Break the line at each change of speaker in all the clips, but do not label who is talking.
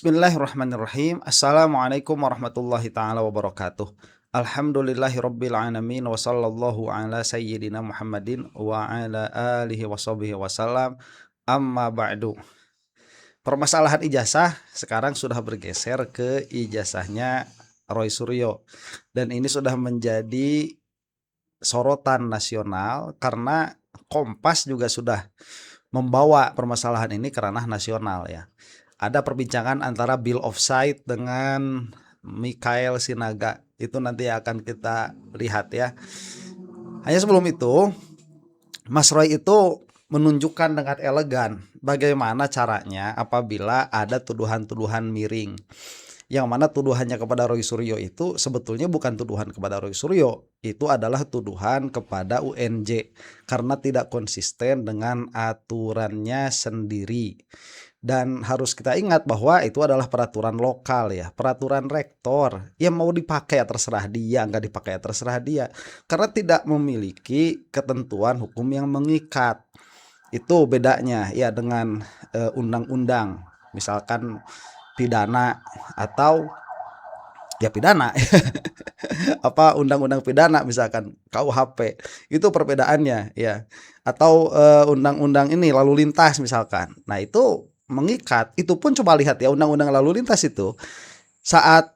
Bismillahirrahmanirrahim. Assalamualaikum warahmatullahi ta'ala wabarakatuh. Alhamdulillahirabbil alamin wa sallallahu ala sayyidina Muhammadin wa ala alihi washabihi wasallam. Amma ba'du. Permasalahan ijazah sekarang sudah bergeser ke ijazahnya Roy Suryo, dan ini sudah menjadi sorotan nasional karena Kompas juga sudah membawa permasalahan ini ke ranah nasional ya. Ada perbincangan antara Bill of Sight dengan Mikhail Sinaga. Itu nanti akan kita lihat ya. Hanya sebelum itu, Mas Roy itu menunjukkan dengan elegan bagaimana caranya apabila ada tuduhan-tuduhan miring. Yang mana tuduhannya kepada Roy Suryo itu sebetulnya bukan tuduhan kepada Roy Suryo. Itu adalah tuduhan kepada UNJ karena tidak konsisten dengan aturannya sendiri. Dan harus kita ingat bahwa itu adalah peraturan lokal ya, peraturan rektor. Yang mau dipakai ya terserah dia, nggak dipakai ya terserah dia. Karena tidak memiliki ketentuan hukum yang mengikat. Itu bedanya ya dengan undang-undang. Misalkan pidana atau ya pidana apa undang-undang pidana misalkan KUHP. Itu perbedaannya ya. Atau undang-undang ini lalu lintas misalkan. Nah, itu mengikat. Itu pun coba lihat ya, undang-undang lalu lintas itu saat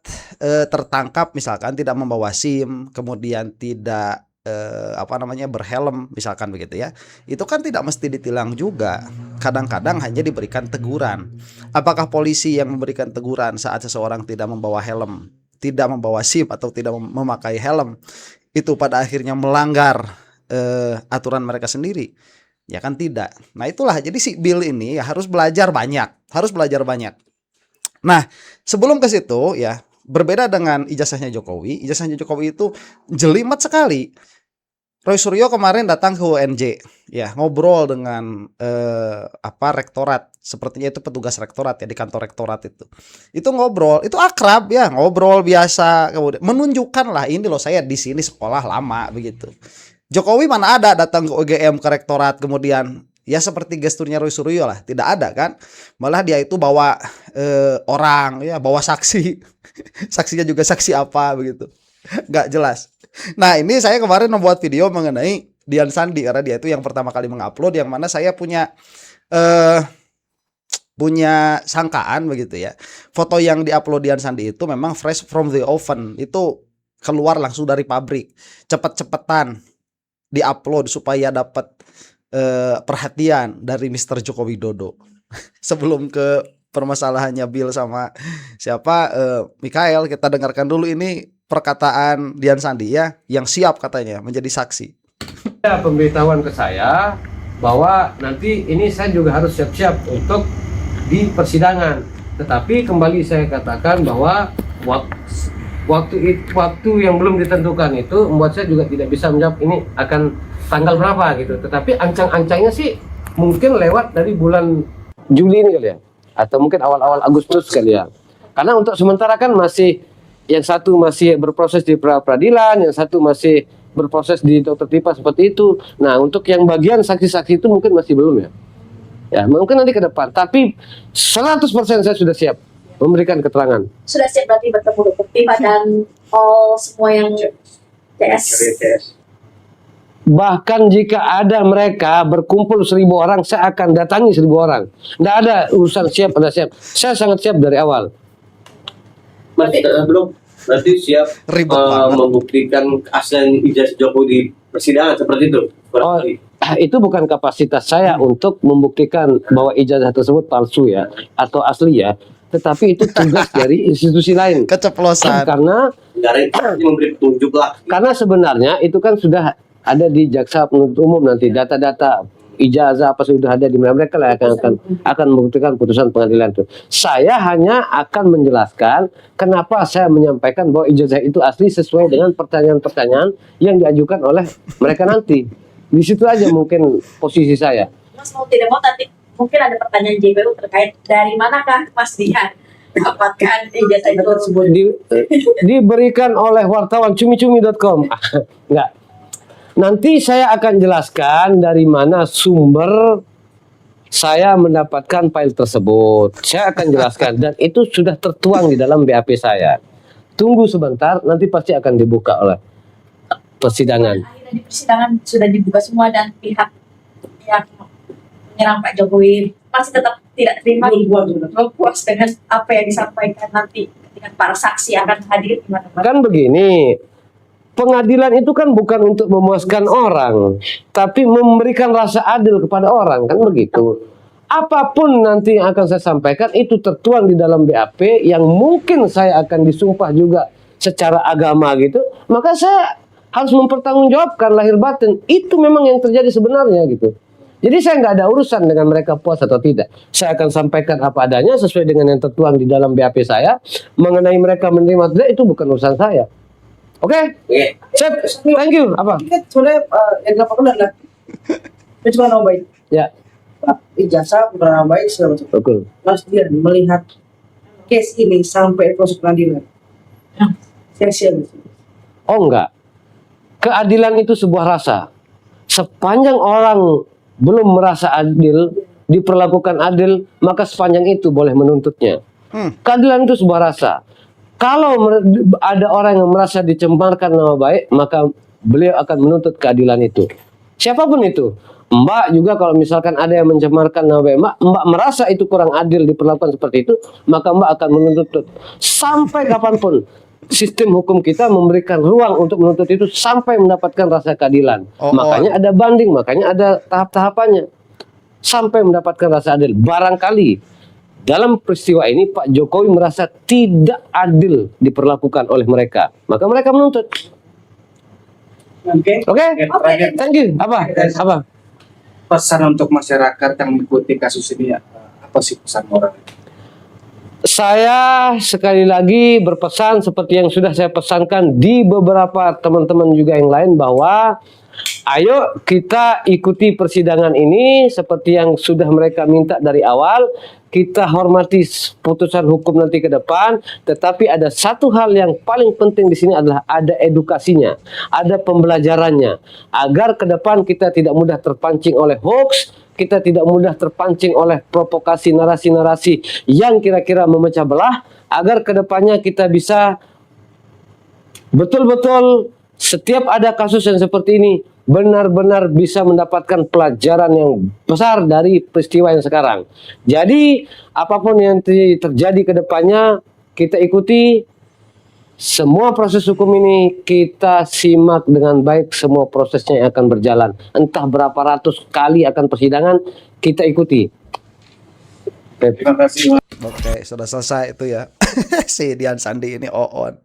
tertangkap misalkan tidak membawa SIM, kemudian tidak berhelm misalkan begitu ya, itu kan tidak mesti ditilang juga. Kadang-kadang hanya diberikan teguran. Apakah polisi yang memberikan teguran saat seseorang tidak membawa helm, tidak membawa SIM atau tidak memakai helm itu pada akhirnya melanggar aturan mereka sendiri? Ya kan tidak. Nah itulah, jadi si Bill ini ya harus belajar banyak. Nah, sebelum ke situ ya, berbeda dengan ijazahnya Jokowi. Ijazahnya Jokowi itu jelimet sekali. Roy Suryo kemarin datang ke UNJ ya, ngobrol dengan rektorat. Sepertinya itu petugas rektorat ya, di kantor rektorat itu. Itu ngobrol, itu akrab ya, ngobrol biasa, kemudian menunjukkan lah, ini loh saya di sini sekolah lama begitu. Jokowi mana ada datang ke UGM, ke rektorat, kemudian ya seperti gesturnya Roy Suryo lah, tidak ada kan. Malah dia itu bawa orang ya, bawa saksi. Saksinya juga saksi apa begitu, nggak jelas. Nah, ini saya kemarin membuat video mengenai Dian Sandi karena dia itu yang pertama kali mengupload, yang mana saya punya sangkaan begitu ya. Foto yang diupload Dian Sandi itu memang fresh from the oven, itu keluar langsung dari pabrik, cepet-cepetan diupload supaya dapat perhatian dari Mr. Joko Widodo. Sebelum ke permasalahannya Bill sama siapa Mikhail, kita dengarkan dulu ini perkataan Dian Sandi ya, yang siap katanya menjadi saksi.
Pemberitahuan ke saya bahwa nanti ini saya juga harus siap-siap untuk di persidangan. Tetapi kembali saya katakan bahwa waktu yang belum ditentukan itu membuat saya juga tidak bisa menjawab ini akan tanggal berapa gitu. Tetapi ancang-ancangnya sih mungkin lewat dari bulan Juli ini kali ya, atau mungkin awal-awal Agustus kali ya. Karena untuk sementara kan masih, yang satu masih berproses di peradilan, yang satu masih berproses di dokter tipa seperti itu. Nah, untuk yang bagian saksi-saksi itu mungkin masih belum ya. Ya, mungkin nanti ke depan. Tapi 100% saya sudah siap memberikan keterangan.
Sudah siap berarti bertemu dokter tipa dan semua yang CS.
Bahkan jika ada mereka berkumpul 1.000 orang, saya akan datangi 1.000 orang. Tidak ada urusan siap ada siap. Saya sangat siap dari awal.
Berarti siap membuktikan asal ijazah Jokowi di persidangan seperti itu.
Itu bukan kapasitas saya untuk membuktikan bahwa ijazah tersebut palsu ya atau asli ya. Tetapi itu tugas dari institusi lain.
Keceplosan.
Karena
memberi petunjuk lah.
Karena sebenarnya itu kan sudah ada di jaksa penuntut umum nanti, data-data ijazah apa sudah ada di mana, mereka lah akan membuktikan putusan pengadilan itu. Saya hanya akan menjelaskan kenapa saya menyampaikan bahwa ijazah itu asli sesuai dengan pertanyaan-pertanyaan yang diajukan oleh mereka nanti. Di situ aja mungkin posisi saya.
Mas mau tidak mau nanti mungkin ada pertanyaan JPU terkait dari manakah Mas Dian dapatkan ijazah itu tersebut.
Diberikan oleh wartawan cumi-cumi.com. Enggak. Nanti saya akan jelaskan dari mana sumber saya mendapatkan file tersebut. Saya akan jelaskan dan itu sudah tertuang di dalam BAP saya. Tunggu sebentar, nanti pasti akan dibuka oleh persidangan.
Akhirnya di persidangan sudah dibuka semua dan pihak yang menyerang Pak Jokowi masih tetap tidak terima, belum puas dengan apa yang disampaikan nanti dengan para saksi akan hadir gimana Pak?
Kan begini, pengadilan itu kan bukan untuk memuaskan orang, tapi memberikan rasa adil kepada orang, kan begitu. Apapun nanti yang akan saya sampaikan itu tertuang di dalam BAP yang mungkin saya akan disumpah juga secara agama gitu, maka saya harus mempertanggungjawabkan lahir batin. Itu memang yang terjadi sebenarnya gitu. Jadi saya nggak ada urusan dengan mereka puas atau tidak. Saya akan sampaikan apa adanya sesuai dengan yang tertuang di dalam BAP saya. Mengenai mereka menerima atau tidak itu bukan urusan saya. Oke?
Oke.
Sip. Thank you. Apa?
Ini kan sebenarnya yang dilaporkan adalah pencemaran nama baik.
Ya,
Ijazah, pencemaran nama baik segala macam.
betul.
Mas Dian melihat case ini sampai proses pengadilan. Sia-sia.
Oh enggak. Keadilan itu sebuah rasa. Sepanjang orang belum merasa adil, diperlakukan adil, maka sepanjang itu boleh menuntutnya. Keadilan itu sebuah rasa. Kalau ada orang yang merasa dicemarkan nama baik, maka beliau akan menuntut keadilan itu. Siapapun itu. Mbak juga kalau misalkan ada yang mencemarkan nama baik Mbak merasa itu kurang adil diperlakukan seperti itu, maka Mbak akan menuntut sampai kapanpun. Sistem hukum kita memberikan ruang untuk menuntut itu sampai mendapatkan rasa keadilan. Makanya ada banding, makanya ada tahap-tahapannya. Sampai mendapatkan rasa adil. Barangkali dalam peristiwa ini Pak Jokowi merasa tidak adil diperlakukan oleh mereka. Maka mereka menuntut.
Oke.
Oke?
Terakhir,
Thank you. Apa?
Pesan untuk masyarakat yang mengikuti kasus ini apa sih pesan moral?
Saya sekali lagi berpesan seperti yang sudah saya pesankan di beberapa teman-teman juga yang lain bahwa ayo kita ikuti persidangan ini seperti yang sudah mereka minta dari awal. Kita hormati putusan hukum nanti ke depan, tetapi ada satu hal yang paling penting di sini adalah ada edukasinya, ada pembelajarannya, agar ke depan kita tidak mudah terpancing oleh hoax, kita tidak mudah terpancing oleh provokasi narasi-narasi yang kira-kira memecah belah, agar ke depannya kita bisa betul-betul setiap ada kasus yang seperti ini benar-benar bisa mendapatkan pelajaran yang besar dari peristiwa yang sekarang. Jadi apapun yang terjadi ke depannya kita ikuti semua proses hukum ini, kita simak dengan baik semua prosesnya yang akan berjalan. Entah berapa ratus kali akan persidangan, kita ikuti.
Terima kasih.
Oke, sudah selesai itu ya. Si Dian Sandi ini on.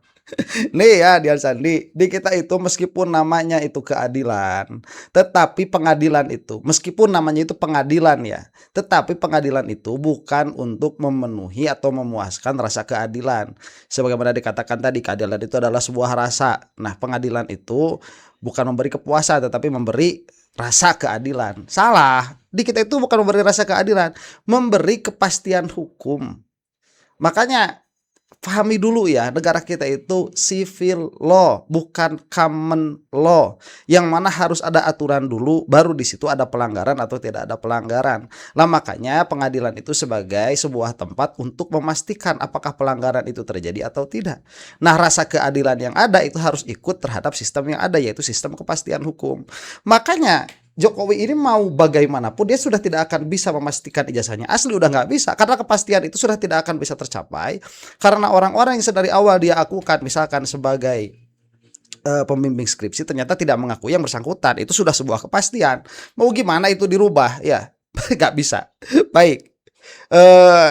Nih ya Dian Sandi, di kita itu meskipun namanya itu keadilan, tetapi pengadilan itu, meskipun namanya itu pengadilan ya, tetapi pengadilan itu bukan untuk memenuhi atau memuaskan rasa keadilan. Sebagaimana dikatakan tadi, keadilan itu adalah sebuah rasa. Nah, pengadilan itu bukan memberi kepuasan, tetapi memberi rasa keadilan. Salah, di kita itu bukan memberi rasa keadilan, memberi kepastian hukum. Makanya pahami dulu ya, negara kita itu civil law, bukan common law. Yang mana harus ada aturan dulu, baru di situ ada pelanggaran atau tidak ada pelanggaran. Lah makanya pengadilan itu sebagai sebuah tempat untuk memastikan apakah pelanggaran itu terjadi atau tidak. Nah, rasa keadilan yang ada itu harus ikut terhadap sistem yang ada, yaitu sistem kepastian hukum. Makanya Jokowi ini mau bagaimanapun dia sudah tidak akan bisa memastikan ijazahnya asli, udah nggak bisa, karena kepastian itu sudah tidak akan bisa tercapai karena orang-orang yang dari awal dia akukan misalkan sebagai pembimbing skripsi ternyata tidak mengakui yang bersangkutan. Itu sudah sebuah kepastian. Mau gimana itu dirubah ya? Nggak bisa. Baik,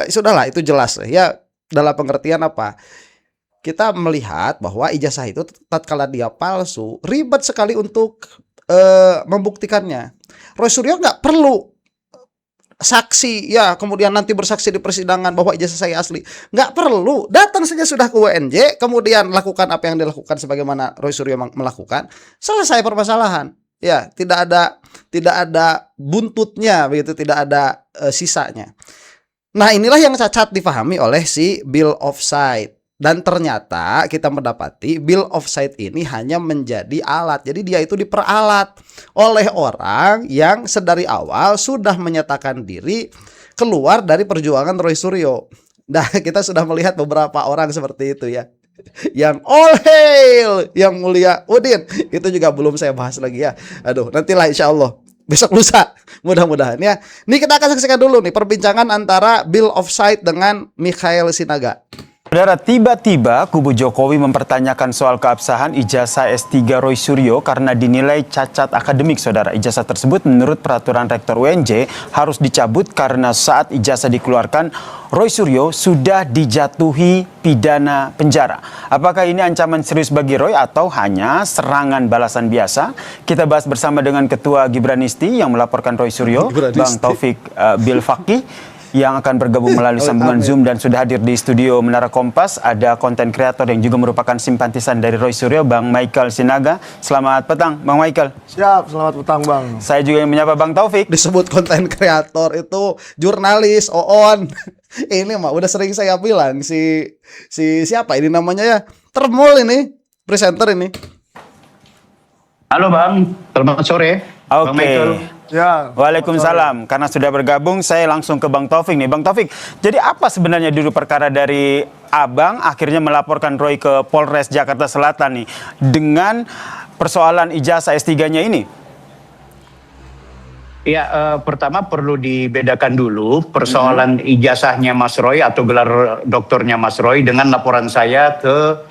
sudahlah, itu jelas ya, dalam pengertian apa, kita melihat bahwa ijazah itu tatkala dia palsu ribet sekali untuk membuktikannya. Roy Suryo nggak perlu saksi ya, kemudian nanti bersaksi di persidangan bahwa ijazah saya asli, nggak perlu, datang saja sudah ke WNJ, kemudian lakukan apa yang dilakukan sebagaimana Roy Suryo melakukan, selesai permasalahan ya. Tidak ada buntutnya begitu, tidak ada sisanya. Nah, inilah yang cacat dipahami oleh si Bill of Rights. Dan ternyata kita mendapati bill of site ini hanya menjadi alat. Jadi dia itu diperalat oleh orang yang sedari awal sudah menyatakan diri keluar dari perjuangan Roy Suryo. Nah, kita sudah melihat beberapa orang seperti itu ya. Yang all hail yang mulia Udin, itu juga belum saya bahas lagi ya. Aduh, nantilah insya Allah besok lusa mudah-mudahan ya. Ini kita akan saksikan dulu nih perbincangan antara bill of site dengan Mikhail Sinaga.
Saudara, tiba-tiba kubu Jokowi mempertanyakan soal keabsahan ijazah S3 Roy Suryo karena dinilai cacat akademik, saudara. Ijazah tersebut menurut peraturan rektor UNJ harus dicabut karena saat ijazah dikeluarkan, Roy Suryo sudah dijatuhi pidana penjara. Apakah ini ancaman serius bagi Roy atau hanya serangan balasan biasa? Kita bahas bersama dengan Ketua Gibranisti yang melaporkan Roy Suryo, Bang Taufik Bilfaqih, yang akan bergabung melalui sambungan Zoom, dan sudah hadir di studio Menara Kompas ada konten kreator yang juga merupakan simpatisan dari Roy Suryo, Bang Michael Sinaga. Selamat petang, Bang Michael.
Siap, selamat petang, Bang.
Saya juga yang menyapa Bang Taufik.
Disebut konten kreator itu jurnalis, Oon. Ini mah udah sering saya bilang si siapa ini namanya ya? Termul ini, presenter ini.
Halo Bang, selamat sore. Bang Michael.
Ya.
Waalaikumsalam. Karena sudah bergabung, saya langsung ke Bang Taufik nih. Bang Taufik, jadi apa sebenarnya dulu perkara dari Abang akhirnya melaporkan Roy ke Polres Jakarta Selatan nih dengan persoalan ijazah S3-nya ini?
Ya, pertama perlu dibedakan dulu persoalan ijazahnya Mas Roy atau gelar doktornya Mas Roy dengan laporan saya ke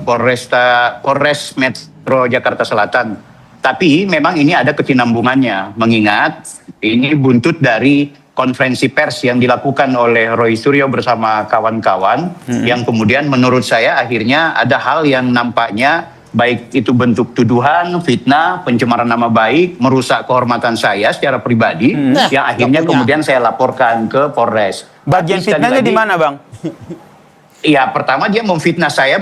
Polres Metro Jakarta Selatan. Tapi memang ini ada kesinambungannya, mengingat ini buntut dari konferensi pers yang dilakukan oleh Roy Suryo bersama kawan-kawan, yang kemudian menurut saya akhirnya ada hal yang nampaknya baik itu bentuk tuduhan, fitnah, pencemaran nama baik, merusak kehormatan saya secara pribadi, yang akhirnya kemudian saya laporkan ke Polres.
Bagian fitnahnya di mana, Bang?
Ya, pertama dia memfitnah saya,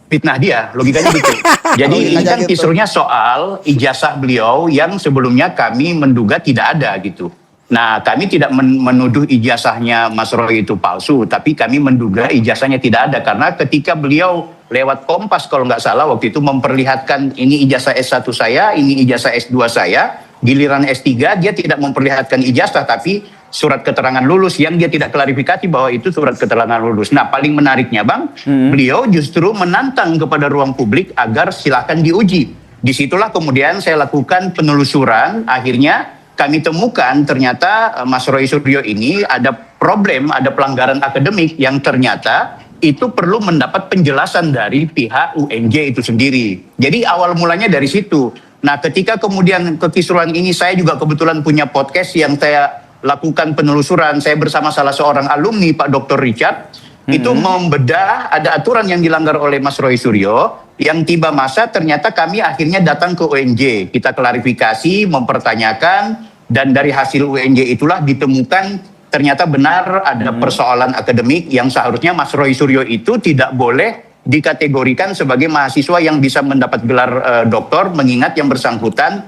fitnah dia, logikanya gitu. Jadi ini kan kisruhnya soal ijazah beliau yang sebelumnya kami menduga tidak ada gitu. Nah, kami tidak menuduh ijazahnya Mas Roy itu palsu, tapi kami menduga ijazahnya tidak ada karena ketika beliau lewat Kompas kalau nggak salah waktu itu memperlihatkan ini ijazah S1 saya, ini ijazah S2 saya, giliran S3 dia tidak memperlihatkan ijazah tapi surat keterangan lulus yang dia tidak klarifikasi bahwa itu surat keterangan lulus. Nah, paling menariknya Bang, beliau justru menantang kepada ruang publik agar silakan diuji. Disitulah kemudian saya lakukan penelusuran, akhirnya kami temukan ternyata Mas Roy Suryo ini ada problem, ada pelanggaran akademik yang ternyata itu perlu mendapat penjelasan dari pihak UNJ itu sendiri. Jadi awal mulanya dari situ. Nah, ketika kemudian kekisruhan ini saya juga kebetulan punya podcast yang saya lakukan penelusuran, saya bersama salah seorang alumni Pak Dr. Richard, itu membedah ada aturan yang dilanggar oleh Mas Roy Suryo, yang tiba masa ternyata kami akhirnya datang ke UNJ, kita klarifikasi, mempertanyakan, dan dari hasil UNJ itulah ditemukan ternyata benar ada persoalan akademik yang seharusnya Mas Roy Suryo itu tidak boleh dikategorikan sebagai mahasiswa yang bisa mendapat gelar doktor, mengingat yang bersangkutan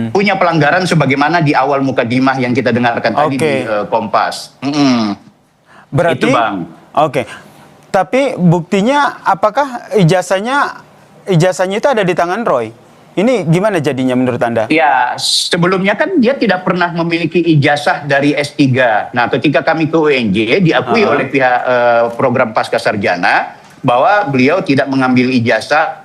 punya pelanggaran sebagaimana di awal mukadimah yang kita dengarkan tadi di Kompas.
Berarti,
itu Bang.
Oke. Tapi buktinya apakah ijazahnya itu ada di tangan Roy? Ini gimana jadinya menurut Anda?
Ya, sebelumnya kan dia tidak pernah memiliki ijazah dari S3. Nah, ketika kami ke UNJ diakui oleh pihak program Pasca Sarjana bahwa beliau tidak mengambil ijazah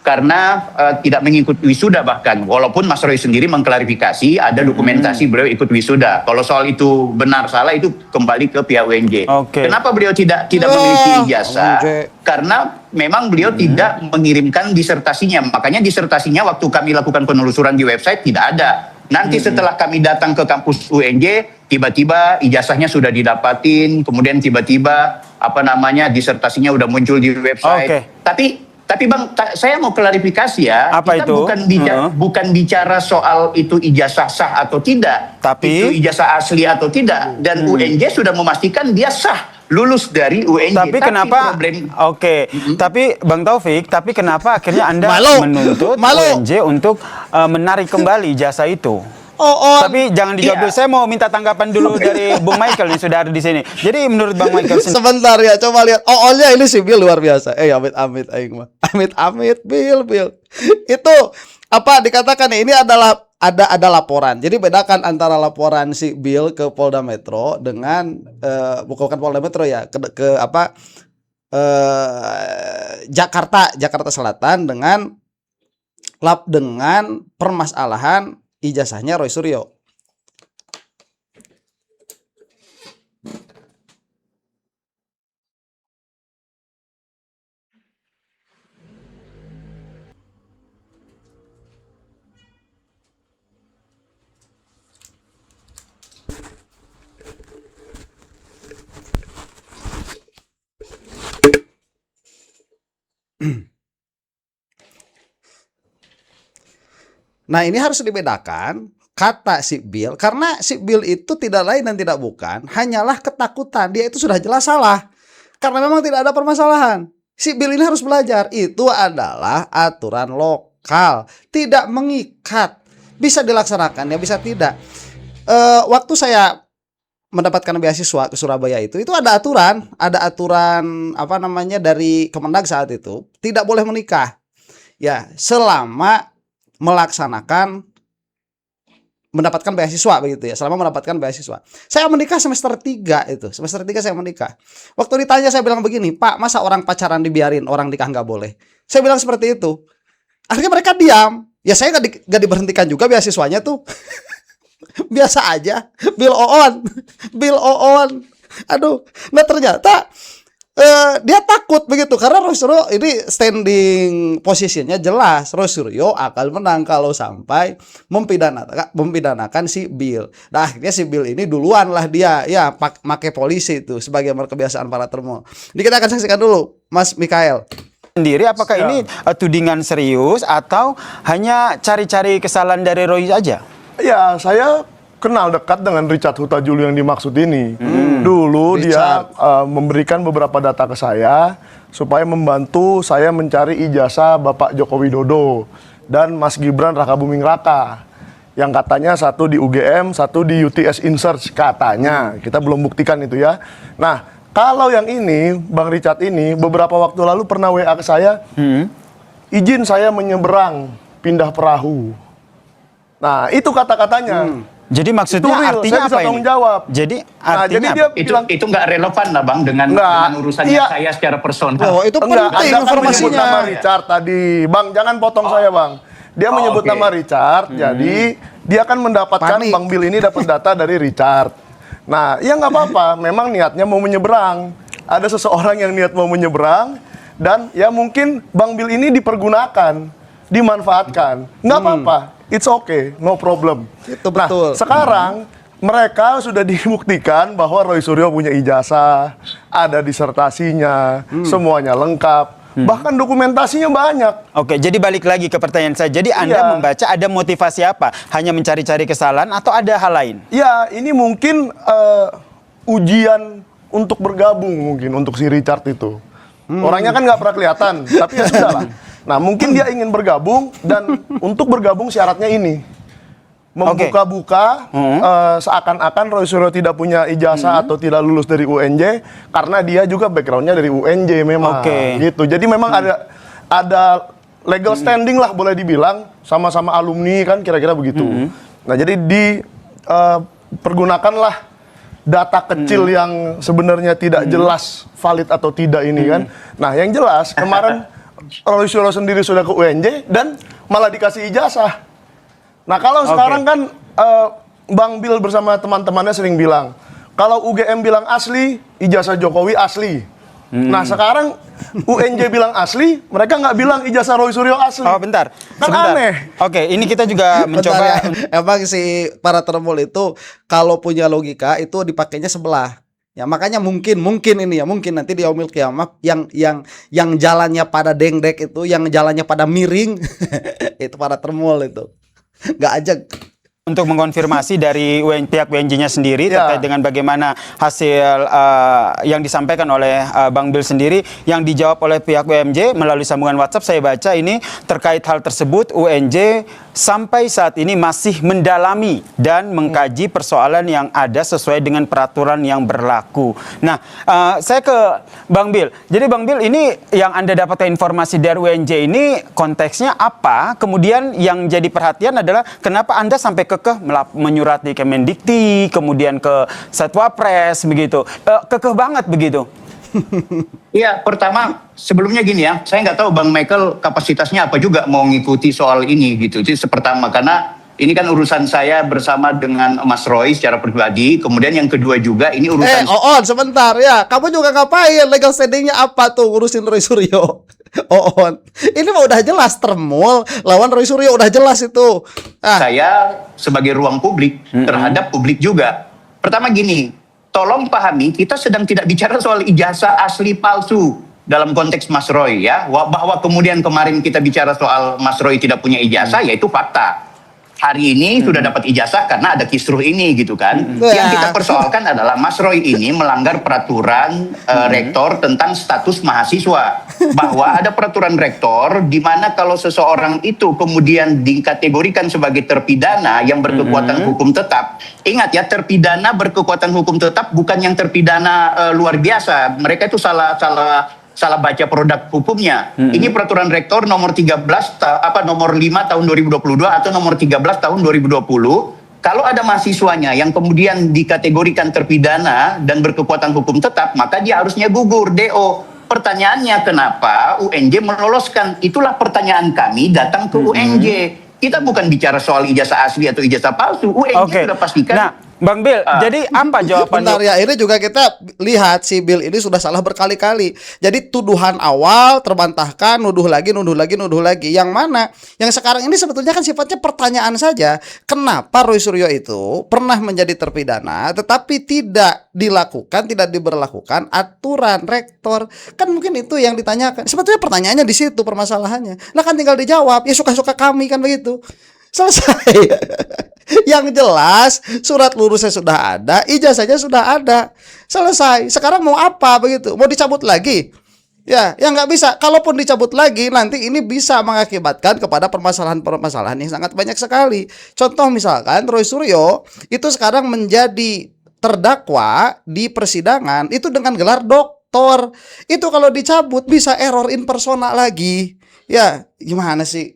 karena tidak mengikuti wisuda bahkan. Walaupun Mas Roy sendiri mengklarifikasi ada dokumentasi beliau ikut wisuda. Kalau soal itu benar salah itu kembali ke pihak UNJ. Kenapa beliau tidak memiliki ijazah? Karena memang beliau tidak mengirimkan disertasinya. Makanya disertasinya waktu kami lakukan penelusuran di website tidak ada. Nanti setelah kami datang ke kampus UNJ, tiba-tiba ijazahnya sudah didapatin, kemudian tiba-tiba disertasinya udah muncul di website. Tapi Bang, saya mau klarifikasi ya.
Apa
kita
itu?
Bukan bicara soal itu ijazah sah atau tidak.
Tapi
itu ijazah asli atau tidak. Dan UNJ sudah memastikan dia sah. Lulus dari UNJ.
Tapi kenapa? Tapi Bang Taufik, kenapa akhirnya Anda menuntut UNJ untuk menarik kembali ijazah itu?
Oon.
Tapi jangan dijawab dulu. Saya mau minta tanggapan dulu dari Bung Michael yang sudah ada di sini. Jadi menurut Bang Michael
Sebentar ya, coba lihat. Oonnya ini si Bill luar biasa. Amit aing mah. Amit Bill. Itu apa dikatakan ini adalah ada laporan. Jadi bedakan antara laporan si Bill ke Polda Metro dengan bukan Polda Metro ya, ke apa Jakarta Selatan dengan permasalahan ijazahnya Roy Suryo. Nah, ini harus dibedakan kata si Bill, karena si Bill itu tidak lain dan tidak bukan hanyalah ketakutan. Dia itu sudah jelas salah karena memang tidak ada permasalahan. Si Bill ini harus belajar, itu adalah aturan lokal, tidak mengikat, bisa dilaksanakan ya bisa tidak. Waktu saya mendapatkan beasiswa ke Surabaya itu ada aturan apa namanya dari Kemendag saat itu, tidak boleh menikah ya selama mendapatkan beasiswa begitu ya, selama mendapatkan beasiswa. Saya menikah semester 3 itu. Semester 3 saya menikah. Waktu ditanya saya bilang begini, "Pak, masa orang pacaran dibiarin, orang nikah nggak boleh?" Saya bilang seperti itu. Akhirnya mereka diam. Ya saya nggak diberhentikan juga beasiswanya tuh. Biasa aja. Bill Oon. Aduh. Nah ternyata dia takut begitu karena Roy Suryo ini standing posisinya jelas, Roy Suryo akan menang kalau sampai mempidanakan si Bill. Nah akhirnya si Bill ini duluan lah dia ya pakai polisi itu sebagai kebiasaan para termo. Ini kita akan saksikan dulu Mas Mikael
sendiri, apakah ini tudingan serius atau hanya cari-cari kesalahan dari Roy aja?
Ya, saya kenal dekat dengan Richard Huta-Julu yang dimaksud ini. Dulu
Richard.
dia memberikan beberapa data ke saya supaya membantu saya mencari ijazah Bapak Joko Widodo dan Mas Gibran Rakabuming Raka. Yang katanya satu di UGM, satu di UTS InSearch katanya. Kita belum buktikan itu ya. Nah, kalau yang ini, Bang Richard ini beberapa waktu lalu pernah WA ke saya, izin saya menyeberang, pindah perahu. Nah, itu kata-katanya.
Jadi maksudnya
Itu real,
artinya
saya bisa
apa
tanggung
ini?
jawab.
Jadi
Nah,
artinya
jadi dia
apa?
bilang,
Itu nggak relevan lah Bang dengan urusannya
iya.
saya secara personal.
Oh, itu
enggak,
penting
Anda kan menyebut
informasinya.
nama Richard tadi. Bang, jangan potong saya, Bang. Dia menyebut
oke.
nama Richard, jadi dia akan mendapatkan
Panik.
Bang Bill ini dapat data dari Richard. Nah, ya nggak apa-apa, memang niatnya mau menyeberang. Ada seseorang yang niat mau menyeberang, dan ya mungkin Bang Bill ini dipergunakan, dimanfaatkan. Nggak apa-apa, it's okay, no problem.
Itu betul.
Nah, sekarang mereka sudah dibuktikan bahwa Roy Suryo punya ijazah, ada disertasinya, semuanya lengkap. Bahkan dokumentasinya banyak.
Oke, jadi balik lagi ke pertanyaan saya. Jadi Anda
Iya.
membaca ada motivasi apa? Hanya mencari-cari kesalahan atau ada hal lain?
Ya, ini mungkin ujian untuk bergabung mungkin untuk si Richard itu. Orangnya kan nggak pernah kelihatan, tapi ya sudah lah. Nah, mungkin dia ingin bergabung dan untuk bergabung syaratnya ini. Membuka-buka seakan-akan Roy Suryo tidak punya ijazah atau tidak lulus dari UNJ karena dia juga backgroundnya dari UNJ memang.
Oke.
Gitu. Jadi memang ada legal standing lah boleh dibilang, sama-sama alumni kan kira-kira begitu. Nah, jadi pergunakanlah data kecil yang sebenarnya tidak jelas valid atau tidak ini kan. Nah, yang jelas kemarin Roy Suryo sendiri sudah ke UNJ dan malah dikasih ijazah. Nah, kalau sekarang kan Bang Bill bersama teman-temannya sering bilang, kalau UGM bilang asli, ijazah Jokowi asli. Nah, sekarang UNJ bilang asli, mereka nggak bilang ijazah Roy Suryo asli.
Oh, bentar.
Kan
Sebentar.
aneh.
Oke, ini kita juga mencoba.
Bentar ya. Emang si para termol itu kalau punya logika itu dipakainya sebelah. Ya makanya mungkin ini ya mungkin nanti di yaumil kiamat yang jalannya pada dengdek itu, yang jalannya pada miring itu para termol itu. Nggak ajak.
Untuk mengonfirmasi dari pihak UNJ-nya sendiri
Ya.
terkait dengan bagaimana hasil yang disampaikan oleh Bang Bill sendiri, yang dijawab oleh pihak UNJ melalui sambungan WhatsApp, saya baca ini terkait hal tersebut, UNJ sampai saat ini masih mendalami dan mengkaji persoalan yang ada sesuai dengan peraturan yang berlaku. Nah, saya ke Bang Bill. Jadi Bang Bill, ini yang Anda dapatkan informasi dari UNJ ini konteksnya apa? Kemudian yang jadi perhatian adalah kenapa Anda sampai kekeh menyurati Kemendikti, kemudian ke Satwapres begitu. Kekeh banget begitu.
Iya, pertama sebelumnya gini ya, saya nggak tahu Bang Michael kapasitasnya apa juga mau ngikuti soal ini gitu. Itu pertama, karena ini kan urusan saya bersama dengan Mas Roy secara pribadi. Kemudian yang kedua juga ini urusan
On, sebentar ya. Kamu juga ngapain? Legal standingnya apa tuh ngurusin Roy Suryo? On, ini mah udah jelas Termul lawan Roy Suryo, udah jelas itu.
saya sebagai ruang publik terhadap publik juga. Pertama gini, tolong pahami kita sedang tidak bicara soal ijazah asli palsu dalam konteks Mas Roy ya. Bahwa kemudian kemarin kita bicara soal Mas Roy tidak punya ijazah, yaitu fakta. Hari ini sudah dapat ijazah karena ada kisruh ini gitu kan. Yang kita persoalkan adalah Mas Roy ini melanggar peraturan rektor tentang status mahasiswa. Bahwa ada peraturan rektor di mana kalau seseorang itu kemudian dikategorikan sebagai terpidana yang berkekuatan hukum tetap. Ingat ya, terpidana berkekuatan hukum tetap bukan yang terpidana luar biasa. Mereka itu salah baca produk hukumnya. Ini peraturan rektor nomor 13 nomor 5 tahun 2022 atau nomor 13 tahun 2020. Kalau ada mahasiswanya yang kemudian dikategorikan terpidana dan berkekuatan hukum tetap, maka dia harusnya gugur DO. Pertanyaannya kenapa UNJ meloloskan? Itulah pertanyaan kami datang ke UNJ. Kita bukan bicara soal ijazah asli atau ijazah palsu. UNJ sudah pastikan.
Nah, Bang Bill, jadi apa jawabannya?
Bentar ya, ini juga kita lihat si Bill ini sudah salah berkali-kali. Jadi tuduhan awal terbantahkan, nuduh lagi. Yang mana? Yang sekarang ini sebetulnya kan sifatnya pertanyaan saja. Kenapa Roy Suryo itu pernah menjadi terpidana tetapi tidak diberlakukan aturan rektor? Kan mungkin itu yang ditanyakan. Sebetulnya pertanyaannya di situ permasalahannya. Nah kan tinggal dijawab, ya suka-suka kami kan begitu. Selesai. Yang jelas surat lulusnya sudah ada, ijazahnya sudah ada. Selesai. Sekarang mau apa begitu? Mau dicabut lagi? Ya nggak bisa. Kalaupun dicabut lagi, nanti ini bisa mengakibatkan kepada permasalahan-permasalahan yang sangat banyak sekali. Contoh misalkan Roy Suryo itu sekarang menjadi terdakwa di persidangan itu dengan gelar doktor. Itu kalau dicabut bisa error in persona lagi. Ya, gimana sih?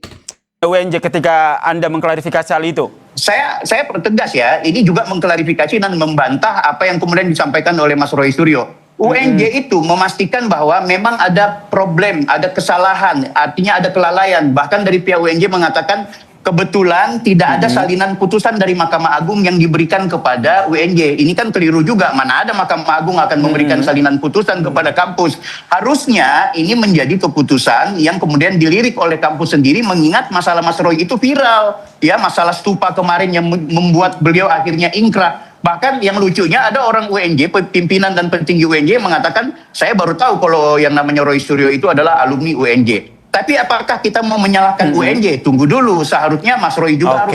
UNJ ketika Anda mengklarifikasi hal itu?
Saya pertegas ya, ini juga mengklarifikasi dan membantah apa yang kemudian disampaikan oleh Mas Roy Suryo. UNJ itu memastikan bahwa memang ada problem, ada kesalahan, artinya ada kelalaian. Bahkan dari pihak UNJ mengatakan kebetulan tidak ada salinan putusan dari Mahkamah Agung yang diberikan kepada UNJ. Ini kan keliru juga. Mana ada Mahkamah Agung akan memberikan salinan putusan kepada kampus. Harusnya ini menjadi keputusan yang kemudian dilirik oleh kampus sendiri, mengingat masalah Mas Roy itu viral. Ya, masalah stupa kemarin yang membuat beliau akhirnya ingkrah. Bahkan yang lucunya ada orang UNJ, pimpinan dan petinggi UNJ mengatakan, saya baru tahu kalau yang namanya Roy Suryo itu adalah alumni UNJ. Tapi apakah kita mau menyalahkan UNJ? Tunggu dulu. Seharusnya Mas Roy juga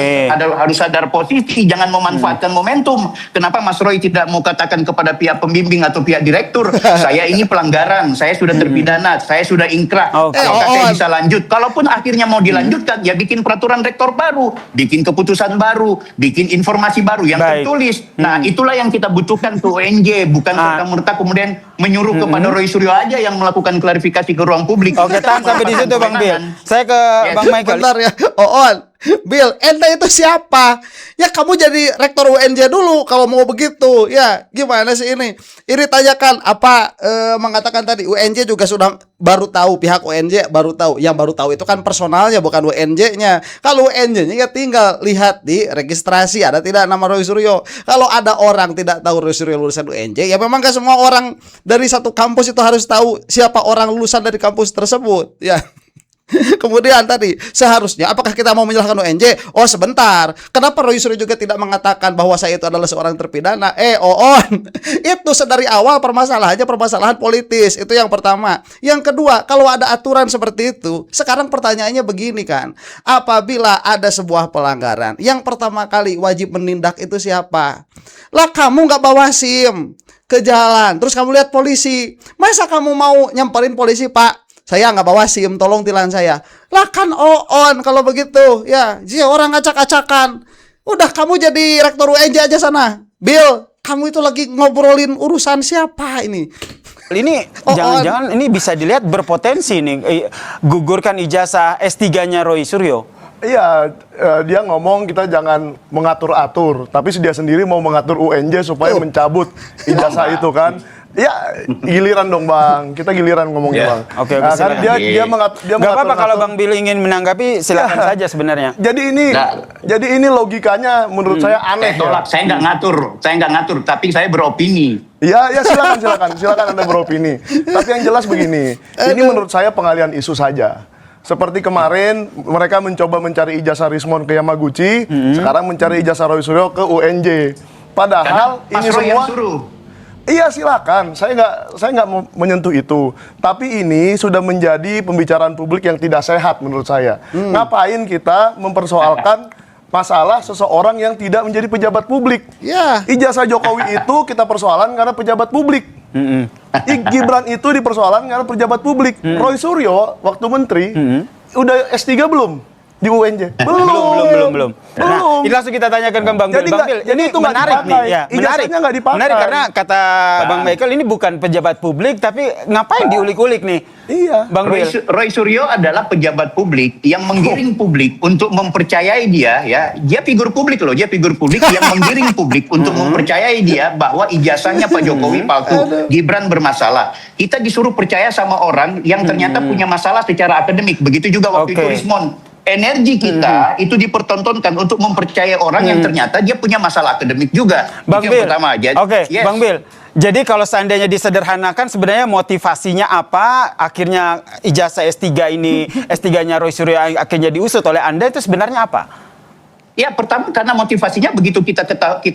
harus sadar posisi, jangan memanfaatkan momentum. Kenapa Mas Roy tidak mau katakan kepada pihak pembimbing atau pihak direktur, saya ini pelanggaran, saya sudah terpidana, saya sudah ingkrah, apakah saya bisa lanjut? Kalaupun akhirnya mau dilanjutkan, ya bikin peraturan rektor baru, bikin keputusan baru, bikin informasi baru yang tertulis. Nah, itulah yang kita butuhkan ke UNJ, bukan serta-merta kemudian menyuruh kepada Roy Suryo aja yang melakukan klarifikasi ke ruang publik.
Oke, tahan sampai di situ Bang Bill. Saya ke Bang Michael.
Bentar ya, Bill, ente itu siapa? Ya kamu jadi rektor UNJ dulu kalau mau begitu. Ya gimana sih ini? Ini tanyakan apa mengatakan tadi UNJ juga sudah baru tahu, pihak UNJ baru tahu. Yang baru tahu itu kan personalnya bukan UNJ-nya. Kalau UNJ-nya ya tinggal lihat di registrasi ada tidak nama Roy Suryo. Kalau ada orang tidak tahu Roy Suryo lulusan UNJ, ya memang gak semua orang dari satu kampus itu harus tahu siapa orang lulusan dari kampus tersebut. Ya. Kemudian tadi seharusnya apakah kita mau menyalahkan UNJ? Oh sebentar, kenapa Roy Suryo juga tidak mengatakan bahwa saya itu adalah seorang terpidana? Oon, itu sedari awal permasalahannya permasalahan politis. Itu yang pertama. Yang kedua, kalau ada aturan seperti itu, sekarang pertanyaannya begini kan, apabila ada sebuah pelanggaran, yang pertama kali wajib menindak itu siapa? Lah kamu nggak bawa SIM ke jalan, terus kamu lihat polisi, masa kamu mau nyamperin polisi, Pak? Saya nggak bawa SIM, tolong tilang saya. Lah kan on kalau begitu, ya. Jadi orang acak-acakan. Udah kamu jadi rektor UNJ aja sana. Bill, kamu itu lagi ngobrolin urusan siapa ini?
Ini jangan-jangan ini bisa dilihat berpotensi nih gugurkan ijazah S3-nya Roy Suryo.
Iya, dia ngomong kita jangan mengatur-atur, tapi dia sendiri mau mengatur UNJ supaya mencabut ijazah itu kan. Ya, giliran dong Bang. Kita giliran ngomongnya Bang.
Oke,
nah, kan dia mengatur.
Gak apa-apa kalau Bang Bill ingin menanggapi, silakan saja sebenarnya.
Jadi ini logikanya menurut saya aneh.
Tolak, saya nggak ngatur, tapi saya beropini.
Ya silakan Anda beropini. Tapi yang jelas begini, ini menurut saya pengalihan isu saja. Seperti kemarin mereka mencoba mencari ijazah Rismon ke Yamaguchi, sekarang mencari ijazah Roy Suryo ke UNJ. Padahal ini semua iya silakan, saya nggak mau menyentuh itu. Tapi ini sudah menjadi pembicaraan publik yang tidak sehat menurut saya. Ngapain kita mempersoalkan masalah seseorang yang tidak menjadi pejabat publik?
Ya.
Ijazah Jokowi itu kita persoalan karena pejabat publik. Gibran itu dipersoalan karena pejabat publik. Roy Suryo waktu menteri udah S3 belum? Di UNJ?
Belum. Nah, ini langsung kita tanyakan ke Bang Bill. Bang Bill, ini
itu
menarik nih. Ya,
ijazahnya nggak dipakai.
Menarik karena kata Bang Michael ini bukan pejabat publik, tapi ngapain diulik-ulik nih?
Iya.
Bang Bill.
Roy Suryo adalah pejabat publik yang menggiring publik untuk mempercayai dia, ya. Dia figur publik loh, dia figur publik yang menggiring publik untuk mempercayai dia bahwa ijazahnya Pak Jokowi palsu, Gibran bermasalah. Kita disuruh percaya sama orang yang ternyata punya masalah secara akademik. Begitu juga waktu itu Rismon. Energi kita itu dipertontonkan untuk mempercayai orang yang ternyata dia punya masalah akademik juga.
Bang Bill.
Pertama aja. Yes.
Bang Bill. Jadi kalau seandainya disederhanakan sebenarnya motivasinya apa? Akhirnya ijazah S3 ini, S3-nya Roy Suryo akhirnya diusut oleh Anda itu sebenarnya apa?
Ya pertama karena motivasinya begitu kita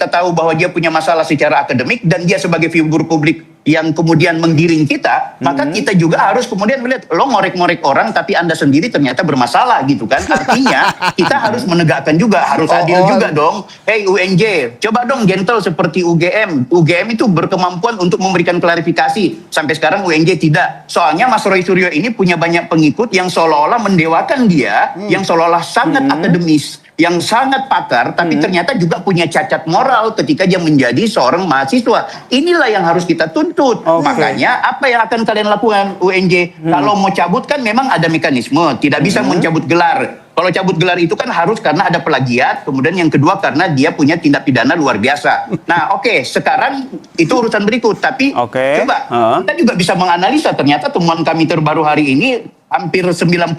tahu bahwa dia punya masalah secara akademik dan dia sebagai figur publik yang kemudian menggiring kita, maka kita juga harus kemudian melihat lo ngorek-ngorek orang tapi Anda sendiri ternyata bermasalah gitu kan. Artinya kita harus menegakkan juga, harus adil juga dong. Hey UNJ, coba dong gentle seperti UGM. UGM itu berkemampuan untuk memberikan klarifikasi. Sampai sekarang UNJ tidak. Soalnya Mas Roy Suryo ini punya banyak pengikut yang seolah-olah mendewakan dia, yang seolah-olah sangat akademis, yang sangat pakar, tapi ternyata juga punya cacat moral ketika dia menjadi seorang mahasiswa. Inilah yang harus kita tuntut. Makanya apa yang akan kalian lakukan UNJ? Kalau mau cabut kan memang ada mekanisme, tidak bisa mencabut gelar. Kalau cabut gelar itu kan harus karena ada plagiat, kemudian yang kedua karena dia punya tindak pidana luar biasa. Nah sekarang itu urusan berikut. Tapi coba kita juga bisa menganalisa ternyata temuan kami terbaru hari ini hampir 90%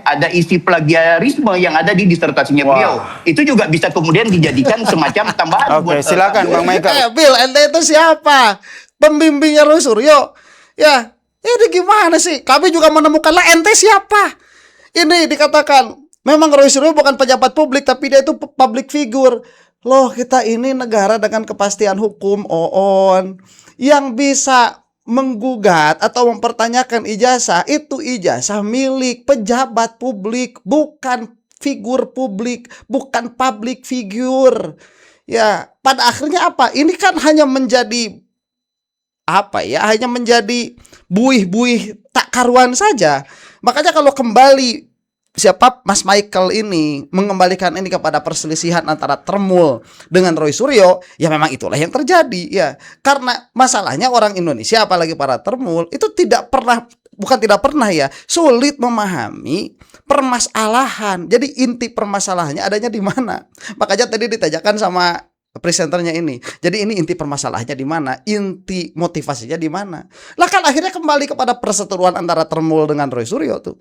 ada isi plagiarisme yang ada di disertasinya beliau. Itu juga bisa kemudian dijadikan semacam tambahan.
Silakan Bang Michael.
Bill, ente itu siapa? Pembimbingnya Roy Suryo. Ya, ini gimana sih? Kami juga menemukan lah ente siapa? Ini dikatakan memang Roy Suryo bukan pejabat publik, tapi dia itu public figure. Loh, kita ini negara dengan kepastian hukum, yang bisa menggugat atau mempertanyakan ijazah, itu ijazah milik pejabat publik, bukan figur publik, bukan public figure. Ya, pada akhirnya apa? Ini kan hanya menjadi hanya menjadi buih-buih tak karuan saja. Makanya kalau kembali Mas Michael ini mengembalikan ini kepada perselisihan antara Termul dengan Roy Suryo, ya memang itulah yang terjadi ya. Karena masalahnya orang Indonesia apalagi para Termul itu tidak pernah sulit memahami permasalahan. Jadi inti permasalahannya adanya di mana? Makanya tadi ditanyakan sama presenternya ini. Jadi ini inti permasalahannya di mana? Inti motivasinya di mana? Lah kan akhirnya kembali kepada perseteruan antara Termul dengan Roy Suryo tuh.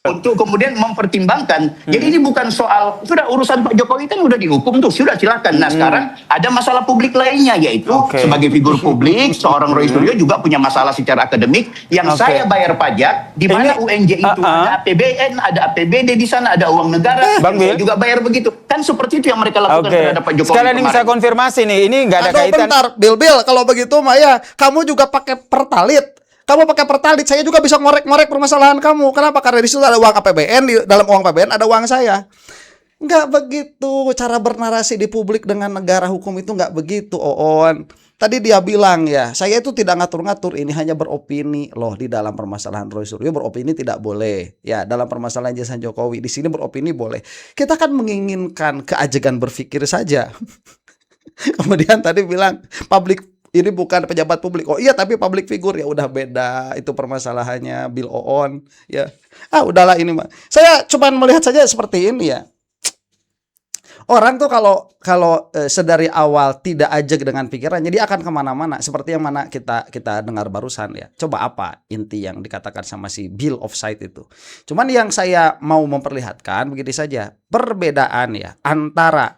untuk kemudian mempertimbangkan. Jadi ini bukan soal, sudah urusan Pak Jokowi kan udah dihukum tuh, sudah silakan. Nah sekarang ada masalah publik lainnya, yaitu sebagai figur publik, seorang Roy Suryo juga punya masalah secara akademik yang saya bayar pajak, di mana UNJ itu ada APBN, ada APBD di sana, ada uang negara, saya juga bayar begitu. Kan seperti itu yang mereka lakukan terhadap Pak Jokowi.
Sekalian ini bisa konfirmasi nih, ini nggak ada kaitan.
Bentar, Bil, kalau begitu Maya, kamu juga pakai pertalit. Kamu pakai pertalit, saya juga bisa ngorek-ngorek permasalahan kamu. Kenapa? Karena di situ ada uang APBN, di dalam uang APBN ada uang saya. Nggak begitu cara bernarasi di publik dengan negara hukum itu, nggak begitu, Oon. Tadi dia bilang ya, saya itu tidak ngatur-ngatur, ini hanya beropini loh. Di dalam permasalahan Roy Suryo beropini tidak boleh. Ya, dalam permasalahan ijazah Jokowi di sini beropini boleh. Kita kan menginginkan keajegan berpikir saja. Kemudian tadi bilang publik ini bukan pejabat publik. Oh iya, tapi public figure, ya udah beda itu permasalahannya, Bill Oon ya. Udahlah ini mah. Saya cuma melihat saja seperti ini ya. Orang tuh kalau sedari awal tidak ajak dengan pikirannya, dia akan kemana-mana. Seperti yang mana kita dengar barusan ya. Coba apa inti yang dikatakan sama si Bill Offside itu. Cuman yang saya mau memperlihatkan begini saja. Perbedaan ya antara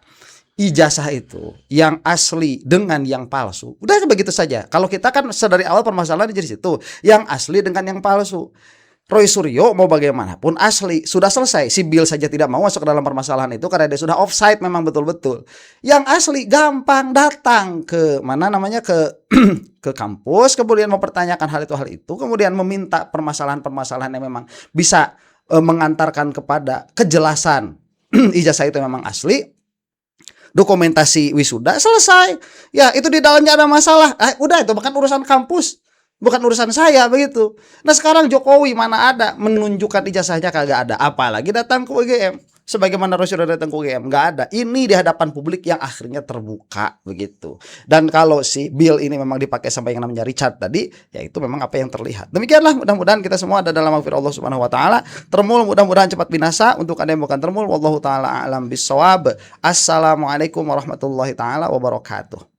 ijazah itu yang asli dengan yang palsu. Udah begitu saja. Kalau kita kan sedari awal permasalahan di situ, yang asli dengan yang palsu. Roy Suryo mau bagaimanapun asli, sudah selesai. Si Bill saja tidak mau masuk ke dalam permasalahan itu karena dia sudah offside memang betul-betul. Yang asli gampang datang ke mana namanya ke ke kampus, kemudian mempertanyakan hal itu, kemudian meminta permasalahan-permasalahan yang memang bisa mengantarkan kepada kejelasan ijazah itu memang asli. Dokumentasi wisuda selesai. Ya, itu di dalamnya ada masalah. Udah, itu bukan urusan kampus. Bukan urusan saya begitu. Nah, sekarang Jokowi mana ada menunjukkan ijazahnya, kagak ada. Apalagi datang ke UGM. Sebagaimana Roy datang ke UGM, nggak ada. Ini di hadapan publik yang akhirnya terbuka begitu. Dan kalau si Bill ini memang dipakai sampai yang namanya Richard tadi, ya itu memang apa yang terlihat. Demikianlah, mudah-mudahan kita semua ada dalam maghfirah Allah Subhanahu wa taala. Termul mudah-mudahan cepat binasa, untuk Anda yang bukan termul, wallahu taala a'lam bissawab. Assalamualaikum warahmatullahi taala wabarakatuh.